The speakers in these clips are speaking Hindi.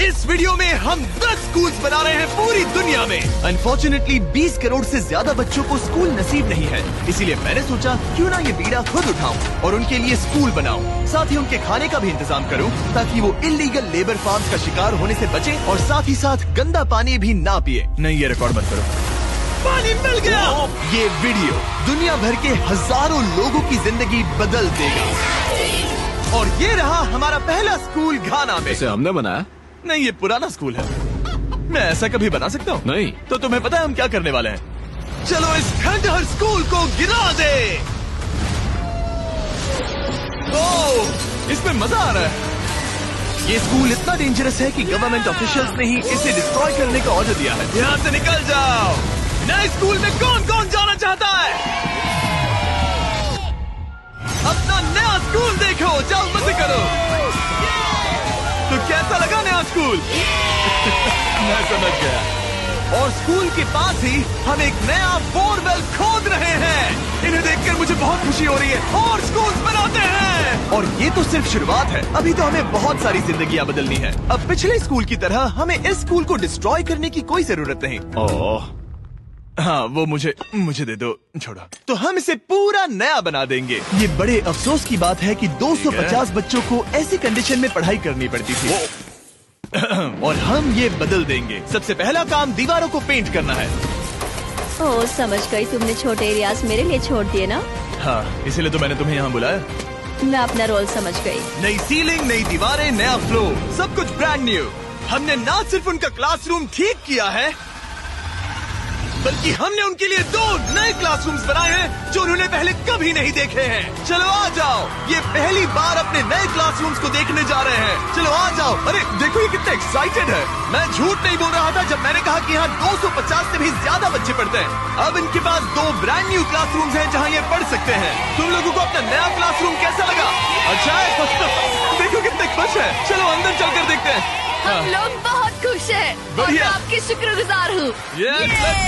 इस वीडियो में हम 10 स्कूल्स बना रहे हैं पूरी दुनिया में। अनफॉर्चुनेटली 20 करोड़ से ज्यादा बच्चों को स्कूल नसीब नहीं है, इसीलिए मैंने सोचा क्यों ना ये बीड़ा खुद उठाऊं और उनके लिए स्कूल बनाऊं। साथ ही उनके खाने का भी इंतजाम करूं ताकि वो इलीगल लेबर फार्म्स का शिकार होने से बचे और साथ ही साथ गंदा पानी भी ना पिए। नहीं, ये रिकॉर्ड मत करो। पानी मिल गया। ये वीडियो दुनिया भर के हजारों लोगों की जिंदगी बदल देगा। और ये रहा हमारा पहला स्कूल घाना में। इसे हमने बनाया? नहीं, ये पुराना स्कूल है। मैं ऐसा कभी बना सकता हूँ? नहीं। तो तुम्हें पता है हम क्या करने वाले हैं? चलो इस खंडहर स्कूल को गिरा दे। ओह, इसमें मजा आ रहा है। ये स्कूल इतना डेंजरस है कि गवर्नमेंट ऑफिशियल्स ने ही इसे डिस्ट्रॉय करने का ऑर्डर दिया है। यहाँ से निकल जाओ। नए स्कूल में कौन कौन जाना चाहता है? अपना नया स्कूल देखो, जाओ मजे करो। तो कैसा लगा नया स्कूल? मैं समझ गया। और स्कूल के पास ही हम एक नया बोरवेल खोद रहे हैं। इन्हें देखकर मुझे बहुत खुशी हो रही है। और स्कूल्स बनाते हैं। और ये तो सिर्फ शुरुआत है, अभी तो हमें बहुत सारी जिंदगियां बदलनी है। अब पिछले स्कूल की तरह हमें इस स्कूल को डिस्ट्रॉय करने की कोई जरूरत नहीं। ओह, हाँ, वो मुझे दे दो, छोड़ो। तो हम इसे पूरा नया बना देंगे। ये बड़े अफसोस की बात है कि 250 बच्चों को ऐसी कंडीशन में पढ़ाई करनी पड़ती थी। और हम ये बदल देंगे। सबसे पहला काम दीवारों को पेंट करना है। ओह, समझ गई। तुमने छोटे एरियाज मेरे लिए छोड़ दिए ना? हाँ, इसीलिए तो मैंने तुम्हें यहाँ बुलाया। मैं अपना रोल समझ गई। नई सीलिंग, नई दीवारें, नया फ्लोर, सब कुछ ब्रांड न्यू। हमने ना सिर्फ उनका क्लासरूम ठीक किया है, बल्कि हमने उनके लिए 2 नए क्लासरूम्स बनाए हैं जो उन्होंने पहले कभी नहीं देखे हैं। चलो आ जाओ, ये पहली बार अपने नए क्लासरूम्स को देखने जा रहे हैं। चलो आ जाओ। अरे देखो, ये कितने एक्साइटेड है। मैं झूठ नहीं बोल रहा था जब मैंने कहा कि यहाँ 250 से भी ज्यादा बच्चे पढ़ते हैं। अब इनके पास 2 ब्रांड न्यू क्लासरूम्स हैं जहाँ ये पढ़ सकते हैं। तुम लोगों को अपना नया क्लासरूम कैसा लगा? अच्छा है? देखो कितने खुश है। चलो अंदर चलकर देखते हैं। हम लोग बहुत खुश हैं और मैं आपकी शुक्रगुजार हूँ। Let's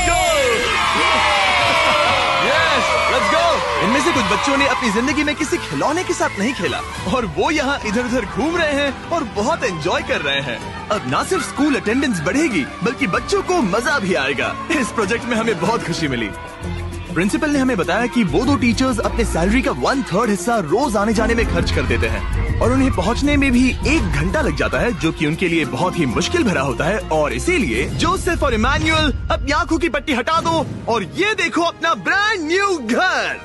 go! इनमें से कुछ बच्चों ने अपनी जिंदगी में किसी खिलौने के साथ नहीं खेला और वो यहाँ इधर उधर घूम रहे हैं और बहुत एंजॉय कर रहे हैं। अब ना सिर्फ स्कूल अटेंडेंस बढ़ेगी बल्कि बच्चों को मजा भी आएगा। इस प्रोजेक्ट में हमें बहुत खुशी मिली। प्रिंसिपल ने हमें बताया कि वो 2 टीचर्स अपने सैलरी का 1/3 हिस्सा रोज आने जाने में खर्च कर देते हैं और उन्हें पहुंचने में भी 1 घंटा लग जाता है, जो कि उनके लिए बहुत ही मुश्किल भरा होता है। और इसीलिए जोसेफ और इमैनुअल अपनी आंखों की पट्टी हटा दो और ये देखो अपना ब्रांड न्यू घर।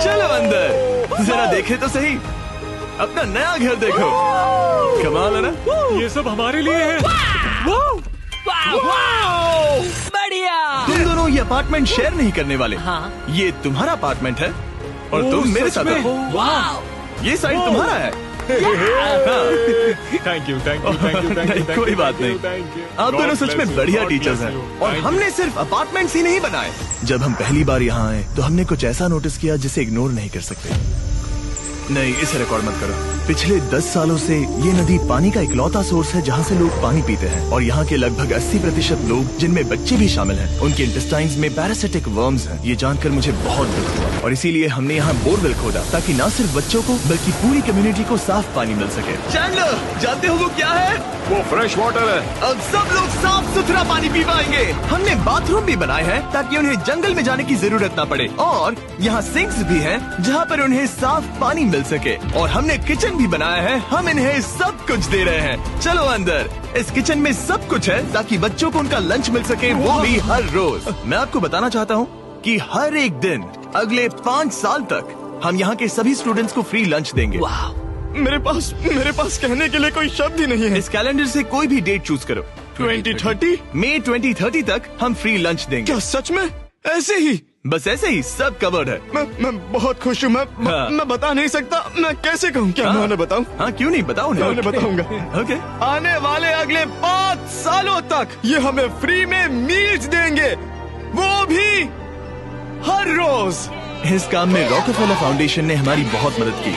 चलो अंदर जरा देखे तो सही, अपना नया घर देखो। कमाल है ना? ये सब हमारे लिए है। बढ़िया। तुम दोनों ये अपार्टमेंट शेयर नहीं करने वाले। हाँ। ये तुम्हारा अपार्टमेंट है और तुम मेरे साथ हो। ये साइड तुम्हारा है। Thank you. कोई बात नहीं। आप दोनों सच में बढ़िया टीचर्स हैं। और हमने सिर्फ अपार्टमेंट्स ही नहीं बनाए। जब हम पहली बार यहाँ आए तो हमने कुछ ऐसा नोटिस किया जिसे इग्नोर नहीं कर सकते। नहीं, इसे रिकॉर्ड मत करो। पिछले 10 सालों से ये नदी पानी का इकलौता सोर्स है जहाँ से लोग पानी पीते हैं और यहाँ के लगभग 80% लोग, जिनमें बच्चे भी शामिल हैं, उनके इंटेस्टाइन्स में पैरासिटिक वर्म्स हैं। ये जानकर मुझे बहुत दुख हुआ और इसीलिए हमने यहाँ बोरवेल खोदा ताकि न सिर्फ बच्चों को बल्कि पूरी कम्युनिटी को साफ पानी मिल सके। चैंडलर, जानते हो वो क्या है? वो फ्रेश वाटर है। अब सब लोग साफ सुथरा पानी पी पाएंगे। हमने बाथरूम भी बनाए हैं ताकि उन्हें जंगल में जाने की जरूरत न पड़े और यहाँ सिंक्स भी हैं जहाँ पर उन्हें साफ पानी मिल सके। और हमने किचन भी बनाया है। हम इन्हें सब कुछ दे रहे हैं। चलो अंदर। इस किचन में सब कुछ है ताकि बच्चों को उनका लंच मिल सके, वो भी हर रोज। मैं आपको बताना चाहता हूँ कि हर एक दिन अगले 5 साल तक हम यहाँ के सभी स्टूडेंट्स को फ्री लंच देंगे। मेरे पास कहने के लिए कोई शब्द ही नहीं है। इस कैलेंडर से कोई भी डेट चूज करो। 2030? मई 2030 तक हम फ्री लंच देंगे। क्या सच में? ऐसे ही? बस ऐसे ही, सब कवर्ड है। मैं बहुत खुश हूँ। मैं बता नहीं सकता। मैं कैसे कहूँ? क्या मैं उन्हें बताऊँ? हाँ, क्यों नहीं, बताओ उन्हें। मैं बताऊंगा। ओके। आने वाले अगले 5 सालों तक ये हमें फ्री में मील्स देंगे, वो भी हर रोज। इस काम में रॉकफेलर फाउंडेशन ने हमारी बहुत मदद की।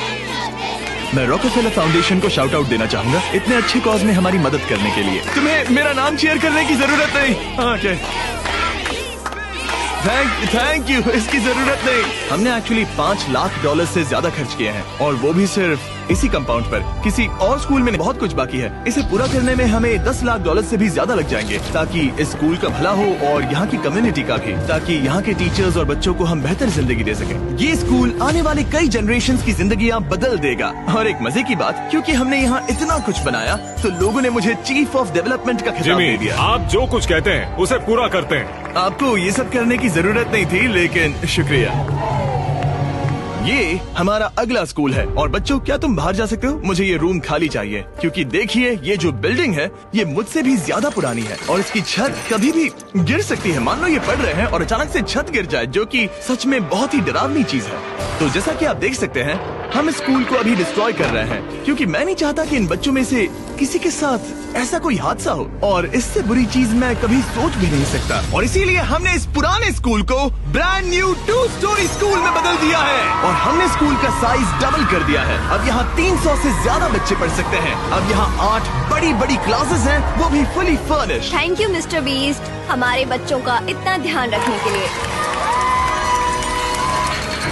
मैं रॉकफेलर फाउंडेशन को शाउट आउट देना चाहूंगा इतने अच्छे कॉज में हमारी मदद करने के लिए। तुम्हें मेरा नाम चीयर करने की जरूरत नहीं। ओके, थैंक यू, इसकी जरूरत नहीं। हमने एक्चुअली $5 लाख से ज्यादा खर्च किए हैं और वो भी सिर्फ इसी कंपाउंड पर किसी और स्कूल में बहुत कुछ बाकी है। इसे पूरा करने में हमें $10 लाख से भी ज्यादा लग जाएंगे, ताकि इस स्कूल का भला हो और यहाँ की कम्युनिटी का भी, ताकि यहाँ के टीचर्स और बच्चों को हम बेहतर जिंदगी दे सकें। ये स्कूल आने वाले कई जनरेशंस की जिंदगियाँ बदल देगा। और एक मजे की बात, क्योंकि हमने यहाँ इतना कुछ बनाया तो लोगों ने मुझे चीफ ऑफ डेवलपमेंट का खिताब दे दिया। आप जो कुछ कहते हैं उसे पूरा करते हैं। आपको ये सब करने की जरूरत नहीं थी, लेकिन शुक्रिया। ये हमारा अगला स्कूल है। और बच्चों, क्या तुम बाहर जा सकते हो? मुझे ये रूम खाली चाहिए, क्योंकि देखिए ये जो बिल्डिंग है ये मुझसे भी ज्यादा पुरानी है और इसकी छत कभी भी गिर सकती है। मान लो ये पढ़ रहे हैं और अचानक से छत गिर जाए, जो कि सच में बहुत ही डरावनी चीज है। तो जैसा कि आप देख सकते हैं, हम इस स्कूल को अभी डिस्ट्रॉय कर रहे हैं, क्योंकि मैं नहीं चाहता कि इन बच्चों में से किसी के साथ ऐसा कोई हादसा हो, और इससे बुरी चीज मैं कभी सोच भी नहीं सकता। और इसीलिए हमने इस पुराने स्कूल को ब्रांड न्यू 2 स्टोरी स्कूल में बदल दिया है और हमने स्कूल का साइज डबल कर दिया है। अब यहाँ 300 से ज्यादा बच्चे पढ़ सकते हैं। अब यहाँ 8 बड़ी बड़ी क्लासेस हैं, वो भी fully furnished. Thank you mister beast, हमारे बच्चों का इतना ध्यान रखने के लिए।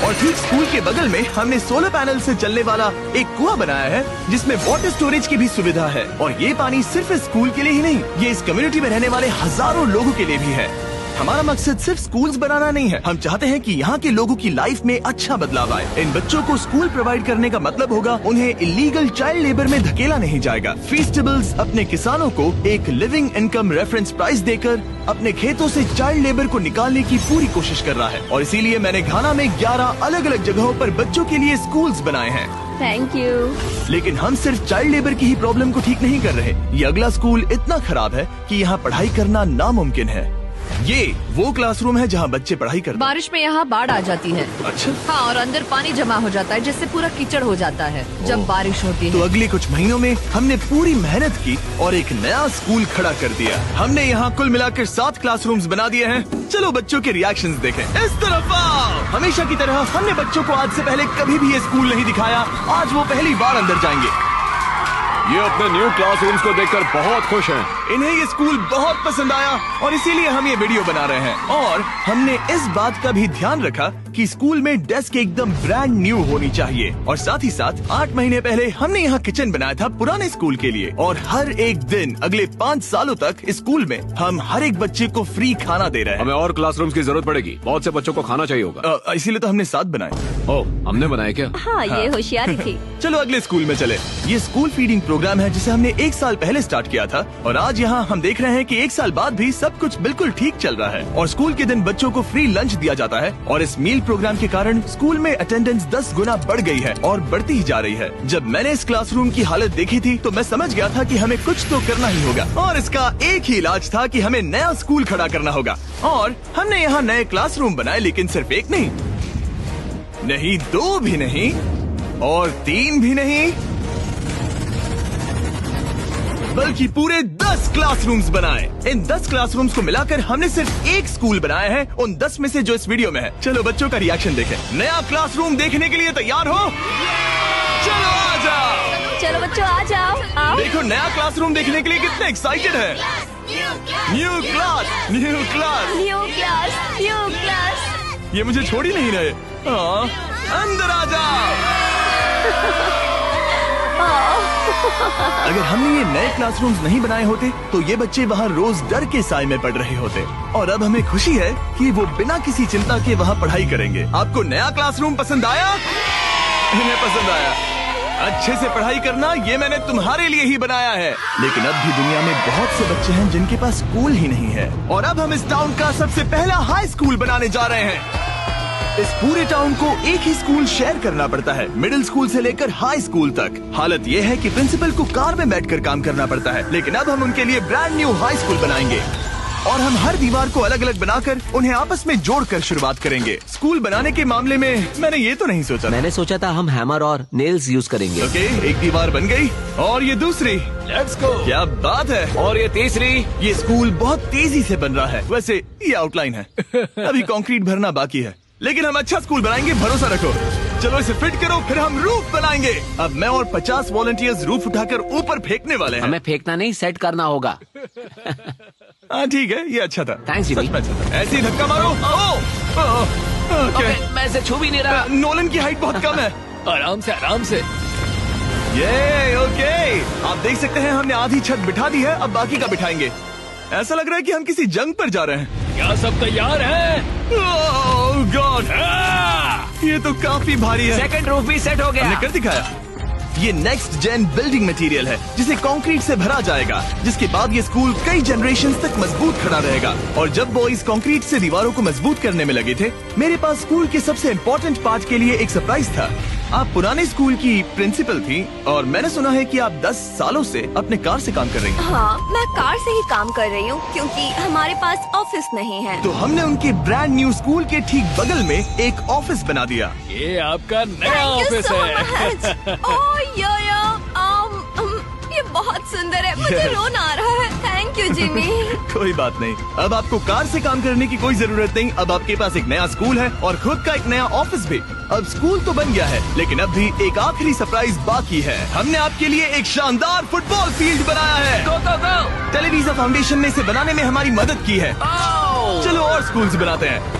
और ठीक स्कूल के बगल में हमने सोलर पैनल से चलने वाला एक कुआं बनाया है, जिसमें वाटर स्टोरेज की भी सुविधा है। और ये पानी सिर्फ इस स्कूल के लिए ही नहीं, ये इस कम्युनिटी में रहने वाले हजारों लोगों के लिए भी है। हमारा मकसद सिर्फ स्कूल्स बनाना नहीं है, हम चाहते हैं कि यहाँ के लोगों की लाइफ में अच्छा बदलाव आए। इन बच्चों को स्कूल प्रोवाइड करने का मतलब होगा उन्हें इलीगल चाइल्ड लेबर में धकेला नहीं जाएगा। फीस्टेबल्स अपने किसानों को एक लिविंग इनकम रेफरेंस प्राइस देकर अपने खेतों से चाइल्ड लेबर को निकालने की पूरी कोशिश कर रहा है। और इसीलिए मैंने घाना में 11 अलग अलग जगहों पर बच्चों के लिए स्कूल्स बनाए हैं। Thank you. लेकिन हम सिर्फ चाइल्ड लेबर की ही प्रॉब्लम को ठीक नहीं कर रहे। ये अगला स्कूल इतना खराब है कि यहाँ पढ़ाई करना नामुमकिन है। ये वो क्लासरूम है जहाँ बच्चे पढ़ाई करते हैं। बारिश में यहाँ बाढ़ आ जाती है। अच्छा। हाँ, और अंदर पानी जमा हो जाता है, जिससे पूरा कीचड़ हो जाता है जब बारिश होती तो है। अगले कुछ महीनों में हमने पूरी मेहनत की और एक नया स्कूल खड़ा कर दिया। हमने यहाँ कुल मिलाकर 7 क्लासरूम्स बना दिए हैं। चलो बच्चों के रिएक्शंस देखें। इस तरफ आओ। हमेशा की तरह हमने बच्चों को आज से पहले कभी भी ये स्कूल नहीं दिखाया। आज वो पहली बार अंदर जाएंगे। ये अपने न्यू क्लासरूम्स को देखकर बहुत खुश हैं। इन्हें ये स्कूल बहुत पसंद आया और इसीलिए हम ये वीडियो बना रहे हैं। और हमने इस बात का भी ध्यान रखा कि स्कूल में डेस्क एकदम ब्रांड न्यू होनी चाहिए। और साथ ही साथ 8 महीने पहले हमने यहाँ किचन बनाया था पुराने स्कूल के लिए। और हर एक दिन अगले 5 सालों तक स्कूल में हम हर एक बच्चे को फ्री खाना दे रहे हैं। हमें और क्लासरूम्स की जरूरत पड़ेगी, बहुत से बच्चों को खाना चाहिए होगा। इसीलिए तो हमने 7 बनाए। ओह, हमने बनाए क्या? हाँ, ये होशियारी थी। चलो अगले स्कूल में चले। ये स्कूल फीडिंग प्रोग्राम है जिसे हमने 1 साल पहले स्टार्ट किया था। और आज यहाँ हम देख रहे हैं कि 1 साल बाद भी सब कुछ बिल्कुल ठीक चल रहा है। और स्कूल के दिन बच्चों को फ्री लंच दिया जाता है। और इस मील प्रोग्राम के कारण स्कूल में अटेंडेंस 10 गुना बढ़ गई है और बढ़ती ही जा रही है। जब मैंने इस क्लासरूम की हालत देखी थी तो मैं समझ गया था कि हमें कुछ तो करना ही होगा। और इसका एक ही इलाज था कि हमें नया स्कूल खड़ा करना होगा। और हमने यहाँ नए क्लासरूम बनाए, लेकिन सिर्फ एक नहीं, 2 भी नहीं और 3 भी नहीं, बल्कि पूरे 10 क्लासरूम्स बनाए। इन 10 क्लासरूम्स को मिलाकर हमने सिर्फ एक स्कूल बनाया है, उन 10 में से जो इस वीडियो में है। चलो बच्चों का रिएक्शन देखें। नया क्लासरूम देखने के लिए तैयार हो? चलो आ जाओ। चलो बच्चों आ जाओ, आओ। देखो नया क्लासरूम देखने के लिए कितने एक्साइटेड है। New class, new class, new class, new class. ये मुझे छोड़ ही नहीं रहे। हाँ, अंदर आ जाओ। अगर हमने ये नए क्लासरूम्स नहीं बनाए होते तो ये बच्चे वहाँ रोज डर के साए में पढ़ रहे होते। और अब हमें खुशी है कि वो बिना किसी चिंता के वहाँ पढ़ाई करेंगे। आपको नया क्लासरूम पसंद आया? इन्हें पसंद आया। अच्छे से पढ़ाई करना ये मैंने तुम्हारे लिए ही बनाया है। लेकिन अब भी दुनिया में बहुत से बच्चे हैं जिनके पास स्कूल ही नहीं है। और अब हम इस टाउन का सबसे पहला हाई स्कूल बनाने जा रहे हैं। इस पूरे टाउन को एक ही स्कूल शेयर करना पड़ता है, मिडिल स्कूल से लेकर हाई स्कूल तक। हालत ये है कि प्रिंसिपल को कार में बैठकर काम करना पड़ता है। लेकिन अब हम उनके लिए ब्रांड न्यू हाई स्कूल बनाएंगे और हम हर दीवार को अलग अलग बनाकर उन्हें आपस में जोड़कर शुरुआत करेंगे। स्कूल बनाने के मामले में मैंने ये तो नहीं सोचा। मैंने सोचा था हम हैमर और नेल्स यूज करेंगे। ओके, एक दीवार बन गई और ये दूसरी। Let's go. क्या बात है। और ये तीसरी। ये स्कूल बहुत तेजी से बन रहा है। वैसे ये आउटलाइन है, अभी कंक्रीट भरना बाकी है, लेकिन हम अच्छा स्कूल बनाएंगे, भरोसा रखो। चलो इसे फिट करो, फिर हम रूफ बनाएंगे। अब मैं और 50 वॉलंटियर्स रूफ उठाकर ऊपर फेंकने वाले हैं। हमें फेंकना नहीं, सेट करना होगा। हाँ ठीक है, ये अच्छा था। थैंक्स सच में अच्छा था। ऐसे ही धक्का मारो। मैं इसे छू भी नहीं रहा। नोलन की हाइट बहुत कम है। आराम से, आराम से। ये ओके, आप देख सकते हैं हमने आधी छत बिठा दी है, अब बाकी का बिठाएंगे। ऐसा लग रहा है कि हम किसी जंग पर जा रहे हैं। क्या सब तैयार है? ओह गॉड, ये तो काफी भारी है। सेकंड रूफ भी सेट हो गया। हमने कर दिखाया। ये नेक्स्ट जेन बिल्डिंग मटेरियल है जिसे कंक्रीट से भरा जाएगा, जिसके बाद ये स्कूल कई जनरेशन तक मजबूत खड़ा रहेगा। और जब बॉयज कंक्रीट से दीवारों को मजबूत करने में लगे थे, मेरे पास स्कूल के सबसे इम्पोर्टेंट पार्ट के लिए एक सरप्राइज था। आप पुराने स्कूल की प्रिंसिपल थी और मैंने सुना है कि आप 10 सालों से अपने कार से काम कर रही हैं। हाँ, मैं कार से ही काम कर रही हूँ क्योंकि हमारे पास ऑफिस नहीं है। तो हमने उनके ब्रांड न्यू स्कूल के ठीक बगल में एक ऑफिस बना दिया। ये आपका नया ऑफिस है। ये बहुत सुंदर है, मुझे रोना आ रहा है। Thank you Jimmy. कोई बात नहीं, अब आपको कार से काम करने की कोई जरूरत नहीं। अब आपके पास एक नया स्कूल है और खुद का एक नया ऑफिस भी। अब स्कूल तो बन गया है, लेकिन अब भी एक आखिरी सरप्राइज बाकी है। हमने आपके लिए एक शानदार फुटबॉल फील्ड बनाया है। गो गो गो। टेलीविजन फाउंडेशन ने इसे बनाने में हमारी मदद की है। चलो और स्कूल्स बनाते हैं।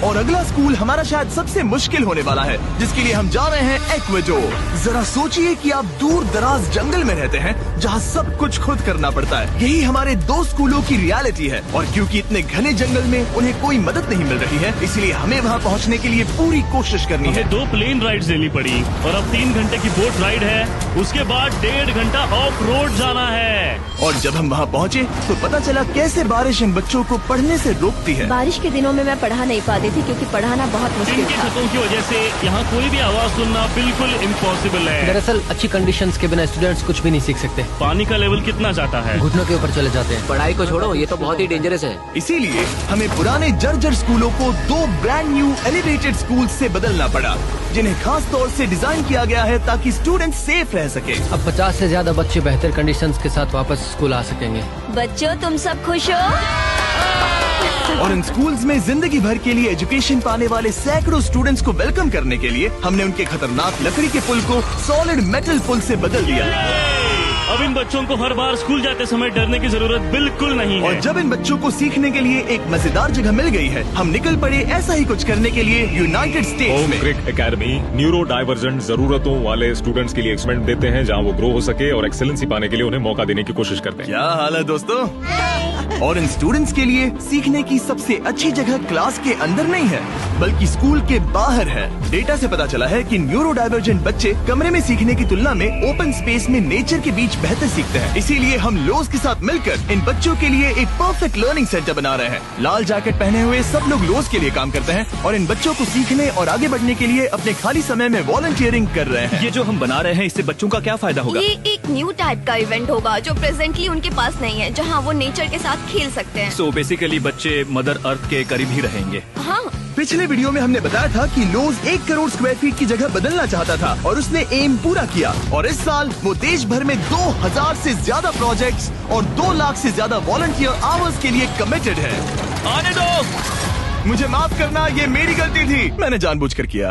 और अगला स्कूल हमारा शायद सबसे मुश्किल होने वाला है, जिसके लिए हम जा रहे हैं एक्वेडोर। जरा सोचिए कि आप दूर दराज जंगल में रहते हैं जहाँ सब कुछ खुद करना पड़ता है। यही हमारे 2 स्कूलों की रियलिटी है। और क्योंकि इतने घने जंगल में उन्हें कोई मदद नहीं मिल रही है, इसलिए हमें वहाँ पहुँचने के लिए पूरी कोशिश करनी है। हमें 2 प्लेन राइड लेनी पड़ी और अब 3 घंटे की बोट राइड है। उसके बाद 1.5 घंटा ऑफ रोड जाना है। और जब हम वहाँ पहुँचे तो पता चला कैसे बारिश इन बच्चों को पढ़ने से रोकती है। बारिश के दिनों में मैं पढ़ा नहीं पाती थी क्योंकि पढ़ाना बहुत मुश्किल इनकी था। छतों की वजह से यहाँ कोई भी आवाज सुनना बिल्कुल इम्पॉसिबल है। दरअसल अच्छी कंडीशंस के बिना स्टूडेंट्स कुछ भी नहीं सीख सकते। पानी का लेवल कितना जाता है? घुटनों के ऊपर चले जाते हैं। पढ़ाई को छोड़ो, ये तो बहुत ही डेंजरस है। इसीलिए हमें पुराने जर्जर स्कूलों को 2 ब्रांड न्यू एलिवेटेड स्कूल से बदलना पड़ा, जिन्हें खास तौर से डिजाइन किया गया है ताकि स्टूडेंट सेफ रह सके। अब 50 से ज्यादा बच्चे बेहतर कंडीशंस के साथ वापस स्कूल आ सकेंगे। बच्चों, तुम सब खुश हो? और इन स्कूल्स में जिंदगी भर के लिए एजुकेशन पाने वाले सैकड़ों स्टूडेंट्स को वेलकम करने के लिए हमने उनके खतरनाक लकड़ी के पुल को सॉलिड मेटल पुल से बदल दिया। अब इन बच्चों को हर बार स्कूल जाते समय डरने की जरूरत बिल्कुल नहीं है। और जब इन बच्चों को सीखने के लिए एक मजेदार जगह मिल गई है, हम निकल पड़े ऐसा ही कुछ करने के लिए यूनाइटेड स्टेट्स होम में। क्रिक एकेडमी न्यूरो डाइवर्जेंट जरूरतों वाले स्टूडेंट्स के लिए एक्सपेरिमेंट देते हैं, जहां वो ग्रो हो सके और एक्सेलेंसी पाने के लिए उन्हें मौका देने की कोशिश करते हैं। क्या हाल है दोस्तों? और इन स्टूडेंट्स के लिए सीखने की सबसे अच्छी जगह क्लास के अंदर नहीं है, बल्कि स्कूल के बाहर है। डेटा से पता चला है कि न्यूरो डाइवर्जेंट बच्चे कमरे में सीखने की तुलना में ओपन स्पेस में नेचर के बीच बेहतर सीखते हैं। इसीलिए हम लोज के साथ मिलकर इन बच्चों के लिए एक परफेक्ट लर्निंग सेंटर बना रहे हैं। लाल जैकेट पहने हुए सब लोग लोज के लिए काम करते हैं और इन बच्चों को सीखने और आगे बढ़ने के लिए अपने खाली समय में वॉलंटियरिंग कर रहे हैं। ये जो हम बना रहे हैं, इससे बच्चों का क्या फायदा होगा? ये एक न्यू टाइप का इवेंट होगा जो प्रेजेंटली उनके पास नहीं है, जहाँ वो नेचर के साथ खेल सकते हैं। सो बेसिकली बच्चे मदर अर्थ के करीब ही रहेंगे। हाँ, पिछले वीडियो में हमने बताया था कि लोज 1 करोड़ स्क्वायर फीट की जगह बदलना चाहता था और उसने एम पूरा किया। और इस साल वो देश भर में 2000 से ज्यादा प्रोजेक्ट्स और 2 लाख से ज्यादा वॉलंटियर आवर्स के लिए कमिटेड है। आने दो। मुझे माफ करना, ये मेरी गलती थी, मैंने जानबूझकर किया।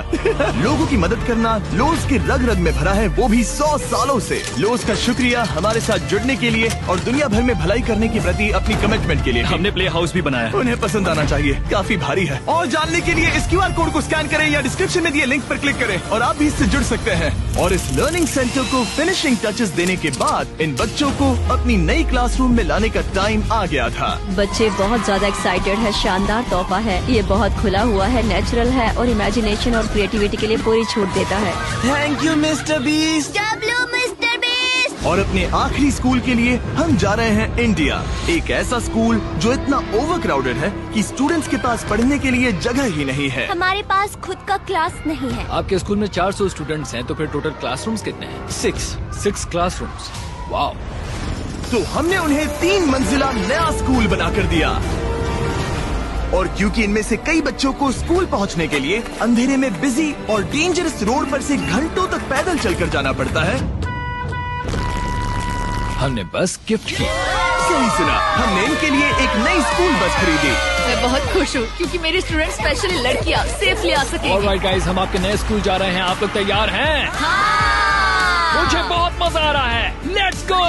लोगों की मदद करना लोज के रग रग में भरा है, वो भी 100 सालों से। लोज का शुक्रिया हमारे साथ जुड़ने के लिए और दुनिया भर में भलाई करने के प्रति अपनी कमिटमेंट के लिए। हमने प्ले हाउस भी बनाया। उन्हें पसंद आना चाहिए, काफी भारी है। और जानने के लिए इस QR कोड को स्कैन करें या डिस्क्रिप्शन में दिए लिंक पर क्लिक करें और आप भी इससे जुड़ सकते हैं। और इस लर्निंग सेंटर को फिनिशिंग टचेस देने के बाद इन बच्चों को अपनी नई क्लासरूम में लाने का टाइम आ गया था। बच्चे बहुत ज्यादा एक्साइटेड है। शानदार तोहफा है, ये बहुत खुला हुआ है, नेचुरल है और इमेजिनेशन और क्रिएटिविटी के लिए पूरी छूट देता है। Thank you mister beast. और अपने आखिरी स्कूल के लिए हम जा रहे हैं इंडिया। एक ऐसा स्कूल जो इतना ओवरक्राउडेड है कि स्टूडेंट्स के पास पढ़ने के लिए जगह ही नहीं है। हमारे पास खुद का क्लास नहीं है। आपके स्कूल में 400 स्टूडेंट्स हैं, तो फिर टोटल क्लासरूम्स कितने हैं? 6 क्लासरूम्स। वाओ। तो हमने उन्हें 3 मंजिला नया स्कूल बनाकर दिया। और क्योंकि इनमें से कई बच्चों को स्कूल पहुंचने के लिए अंधेरे में बिजी और डेंजरस रोड पर से घंटों तक पैदल चलकर जाना पड़ता है, हमने बस गिफ्ट की। सही सुना, हमने इनके लिए एक नई स्कूल बस खरीदी। मैं बहुत खुश हूँ क्योंकि मेरे स्टूडेंट स्पेशली लड़कियाँ सेफली आ सकेंगी। ऑलराइट गाइस, हम आपके नए स्कूल जा रहे हैं, आप लोग तैयार हैं? हाँ! मुझे बहुत मजा आ रहा है। Let's go.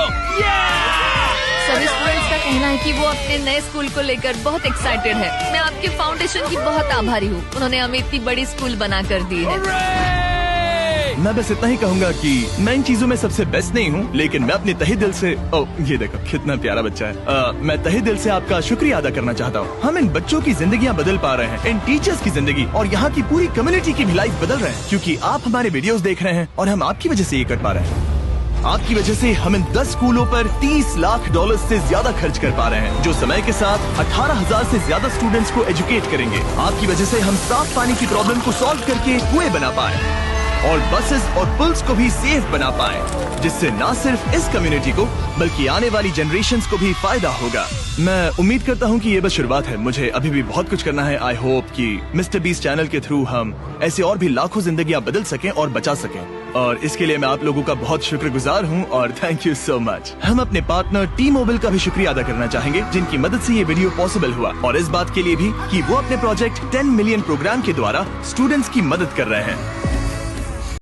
सभी स्टूडेंट्स का कहना है कि वो अपने नए स्कूल को लेकर बहुत एक्साइटेड है। मैं आपके फाउंडेशन की बहुत आभारी हूँ, उन्होंने हमें इतनी बड़ी स्कूल बना कर दी है। मैं बस इतना ही कहूंगा कि मैं इन चीजों में सबसे बेस्ट नहीं हूँ, लेकिन मैं अपने तहे दिल से ये देखो कितना प्यारा बच्चा है। मैं तहे दिल से आपका शुक्रिया अदा करना चाहता हूँ। हम इन बच्चों की जिंदगियाँ बदल पा रहे हैं, इन टीचर्स की जिंदगी और यहाँ की पूरी कम्युनिटी की भी लाइफ बदल रहे हैं, क्योंकि आप हमारे वीडियोस देख रहे हैं और हम आपकी वजह से ये कर पा रहे हैं। आपकी वजह से हम इन 10 स्कूलों पर $30 लाख से ज्यादा खर्च कर पा रहे हैं, जो समय के साथ 18,000 से ज्यादा स्टूडेंट्स को एजुकेट करेंगे। आपकी वजह से हम साफ पानी की प्रॉब्लम को सॉल्व करके कुएं बना पाए और बसेस और पुल्स को भी सेफ बना पाए, जिससे न सिर्फ इस कम्युनिटी को बल्कि आने वाली जनरेशन्स को भी फायदा होगा। मैं उम्मीद करता हूँ कि ये बस शुरुआत है, मुझे अभी भी बहुत कुछ करना है। आई होप कि मिस्टर बीस्ट चैनल के थ्रू हम ऐसे और भी लाखों जिंदगियां बदल सकें और बचा सकें, और इसके लिए मैं आप लोगों का बहुत शुक्रगुजार हूँ और थैंक यू सो मच। हम अपने पार्टनर T-Mobile का भी शुक्रिया अदा करना चाहेंगे, जिनकी मदद से ये वीडियो पॉसिबल हुआ, और इस बात के लिए भी कि वो अपने प्रोजेक्ट 10 मिलियन प्रोग्राम के द्वारा स्टूडेंट्स की मदद कर रहे हैं।